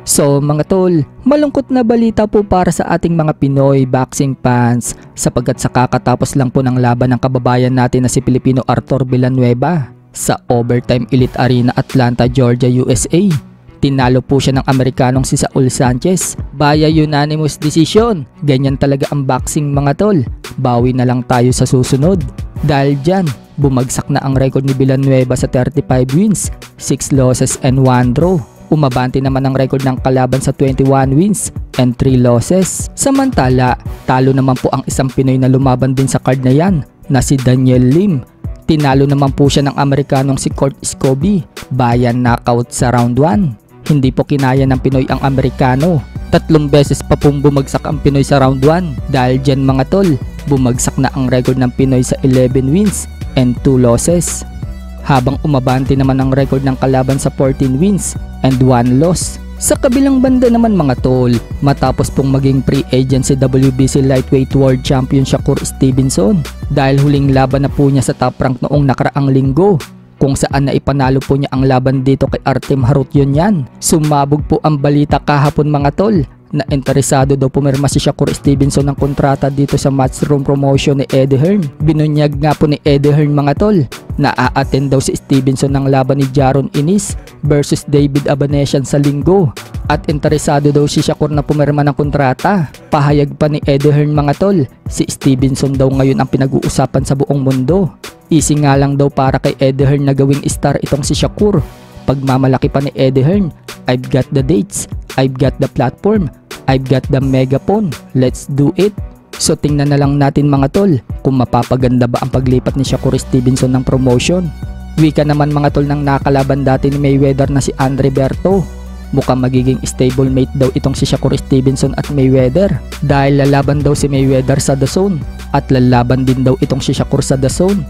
So mga tol, malungkot na balita po para sa ating mga Pinoy boxing fans sapagkat sa kakatapos lang po ng laban ng kababayan natin na si Pilipino Arthur Villanueva sa Overtime Elite Arena Atlanta, Georgia, USA. Tinalo po siya ng Amerikanong si Saul Sanchez via unanimous decision. Ganyan talaga ang boxing mga tol. Bawi na lang tayo sa susunod. Dahil dyan, bumagsak na ang record ni Villanueva sa 35 wins, 6 losses and 1 draw. Umabante naman ang record ng kalaban sa 21 wins and 3 losses. Samantala, talo naman po ang isang Pinoy na lumaban din sa card na yan na si Daniel Lim. Tinalo naman po siya ng Amerikanong si Kurt Scobie via knockout sa round 1. Hindi po kinaya ng Pinoy ang Amerikano. 3 beses pa pong bumagsak ang Pinoy sa round 1. Dahil dyan mga tol, bumagsak na ang record ng Pinoy sa 11 wins and 2 losses. Habang umabante naman ang record ng kalaban sa 14 wins and 1 loss. Sa kabilang banda naman mga tol, matapos pong maging free agent si WBC Lightweight World Champion Shakur Stevenson dahil huling laban na po niya sa top rank noong nakaraang linggo, kung saan na ipanalo po niya ang laban dito kay Artem Harutyunyan. Sumabog po ang balita kahapon mga tol na interesado daw pumirma si Shakur Stevenson ng kontrata dito sa Matchroom Promotion ni Eddie Hearn. Binunyag nga po ni Eddie Hearn mga tol na a-attend daw si Stevenson ng laban ni Jaron Ennis versus David Abanesian sa linggo. At interesado daw si Shakur na pumirma ng kontrata. Pahayag pa ni Eddie Hearn mga tol, si Stevenson daw ngayon ang pinag-uusapan sa buong mundo. Easy nga lang daw para kay Eddie Hearn na gawing star itong si Shakur. Pagmamalaki pa ni Eddie Hearn, I've got the dates, I've got the platform, I've got the megaphone, let's do it. So tingnan na lang natin mga tol kung mapapaganda ba ang paglipat ni Shakur Stevenson ng promotion. Wika naman mga tol ng nakalaban dati ni Mayweather na si Andre Berto. Mukhang magiging stablemate daw itong si Shakur Stevenson at Mayweather dahil lalaban daw si Mayweather sa DAZN at lalaban din daw itong si Shakur sa DAZN.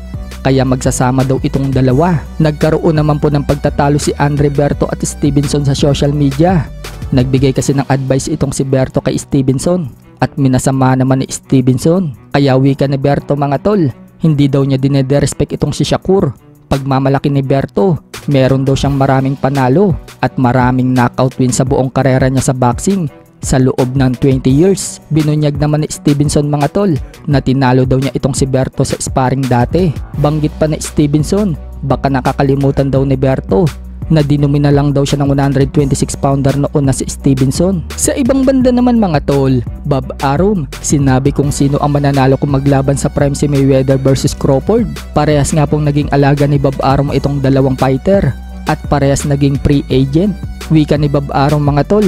Kaya magsasama daw itong dalawa. Nagkaroon naman po ng pagtatalo si Andre Berto at Stevenson sa social media. Nagbigay kasi ng advice itong si Berto kay Stevenson at minasama naman ni Stevenson. Kaya wika ni Berto mga tol, hindi daw niya dinederespect itong si Shakur. Pagmamalaki ni Berto, meron daw siyang maraming panalo at maraming knockout win sa buong karera niya sa boxing sa loob ng 20 years. Binunyag naman ni Stevenson mga tol na tinalo daw niya itong si Berto sa sparring dati. Banggit pa ni Stevenson, baka nakakalimutan daw ni Berto na dinumina lang daw siya ng 126 pounder noon na si Stevenson. Sa ibang banda naman mga tol, Bob Arum, sinabi kung sino ang mananalo kung maglaban sa prime si Mayweather versus Crawford. Parehas nga pong naging alaga ni Bob Arum itong dalawang fighter at parehas naging free agent. Wika ni Bob Arum mga tol,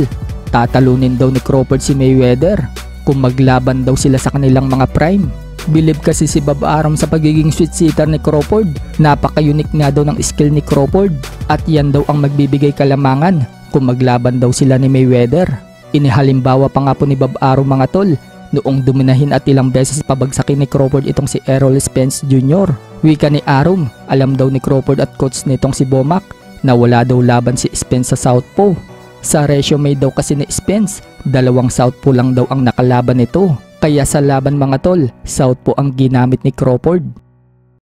tatalunin daw ni Crawford si Mayweather kung maglaban daw sila sa kanilang mga prime. Believe kasi si Bob Arum sa pagiging sweet sitter ni Crawford. Napaka-unique nga daw ng skill ni Crawford at yan daw ang magbibigay kalamangan kung maglaban daw sila ni Mayweather. Inihalimbawa pa nga po ni Bob Arum mga tol noong duminahin at ilang beses pabagsakin ni Crawford itong si Errol Spence Jr. Wika ni Arum, alam daw ni Crawford at coach nitong si Bomac na wala daw laban si Spence sa southpaw. Sa resume daw kasi ni Spence, 2 southpaw lang daw ang nakalaban nito. Kaya sa laban mga tol, southpaw ang ginamit ni Crawford.